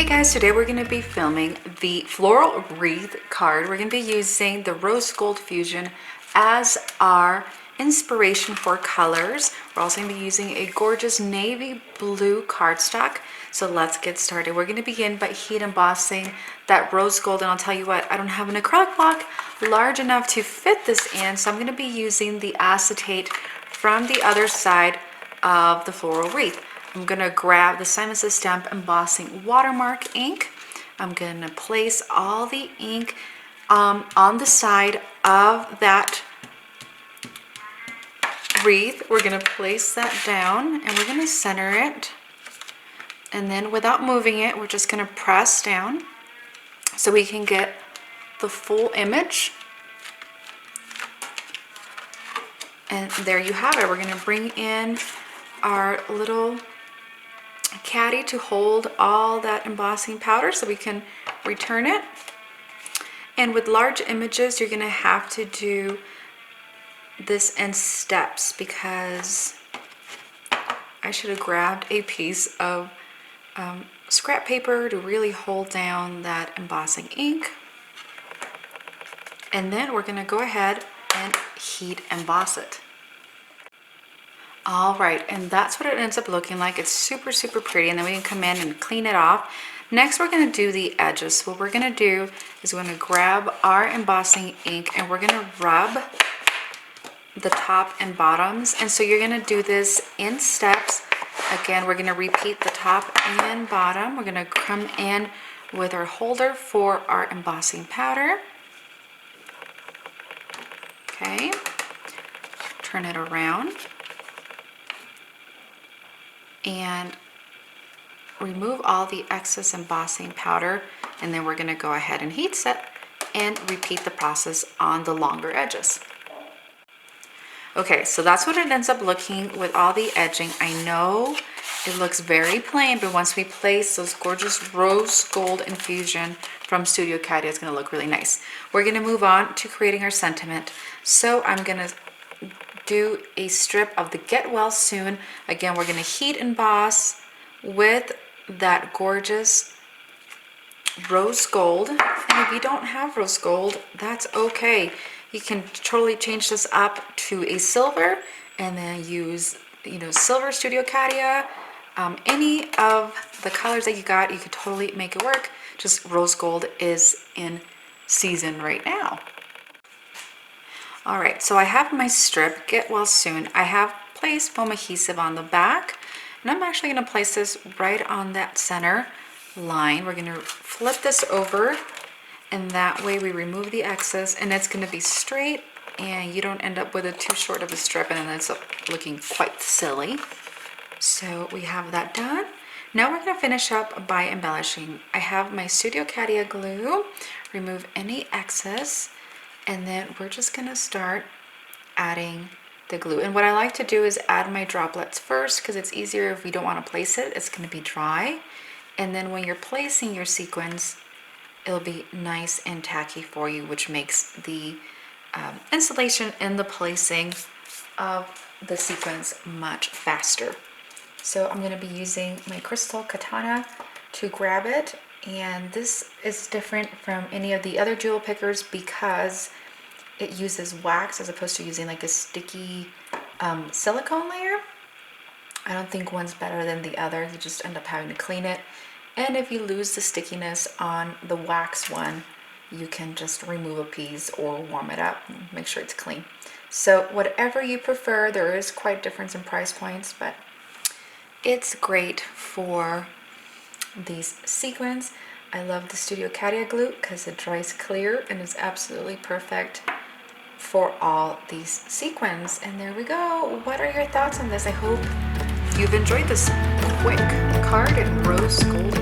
Guys, today we're going to be filming the floral wreath card. We're going to be using the rose gold fusion as our inspiration for colors. We're also going to be using a gorgeous navy blue cardstock. So let's get started. We're going to begin by heat embossing that rose gold, and I'll tell you what, I don't have an acrylic block large enough to fit this in, so I'm going to be using the acetate from the other side of the floral wreath. I'm going to grab the Simon Says Stamp Embossing Watermark ink. I'm going to place all the ink on the side of that wreath. We're going to place that down and we're going to center it. And then without moving it, we're just going to press down so we can get the full image. And there you have it. We're going to bring in our little caddy to hold all that embossing powder so we can return it. And with large images, you're going to have to do this in steps, because I should have grabbed a piece of scrap paper to really hold down that embossing ink. And then we're going to go ahead and heat emboss it. All right, and that's what it ends up looking like. It's super, super pretty, and then we can come in and clean it off. Next, we're going to do the edges. So what we're going to do is we're going to grab our embossing ink and we're going to rub the top and bottoms. And so you're going to do this in steps. Again, we're going to repeat the top and bottom. We're going to come in with our holder for our embossing powder. Okay, turn it around and remove all the excess embossing powder, and then we're going to go ahead and heat set and repeat the process on the longer edges. Okay, so that's what it ends up looking with all the edging. I know it looks very plain, but once we place those gorgeous rose gold infusion from Studio CRICUT, it's going to look really nice. We're going to move on to creating our sentiment. So I'm going to do a strip of the Get Well Soon. Again, we're going to heat emboss with that gorgeous rose gold. And if you don't have rose gold, that's okay. You can totally change this up to a silver and then use, silver Studio CRICUT. Any of the colors that you got, you could totally make it work. Just rose gold is in season right now. All right, so I have my strip, Get Well Soon. I have placed foam adhesive on the back, and I'm actually going to place this right on that center line. We're going to flip this over, and that way we remove the excess, and it's going to be straight, and you don't end up with too short of a strip, and then it's looking quite silly. So we have that done. Now we're going to finish up by embellishing. I have my Studio CRICUT glue, remove any excess, and then we're just going to start adding the glue. And what I like to do is add my droplets first, because it's easier if we don't want to place it. It's going to be dry. And then when you're placing your sequins, it'll be nice and tacky for you, which makes the installation and the placing of the sequins much faster. So I'm going to be using my crystal katana to grab it. And this is different from any of the other jewel pickers because it uses wax as opposed to using like a sticky silicone layer. I don't think one's better than the other. You just end up having to clean it. And if you lose the stickiness on the wax one, you can just remove a piece or warm it up and make sure it's clean. So whatever you prefer, there is quite a difference in price points, but it's great for these sequins. I love the Studio CRICUT glue because it dries clear and is absolutely perfect for all these sequins. And there we go. What are your thoughts on this? I hope you've enjoyed this quick card in rose gold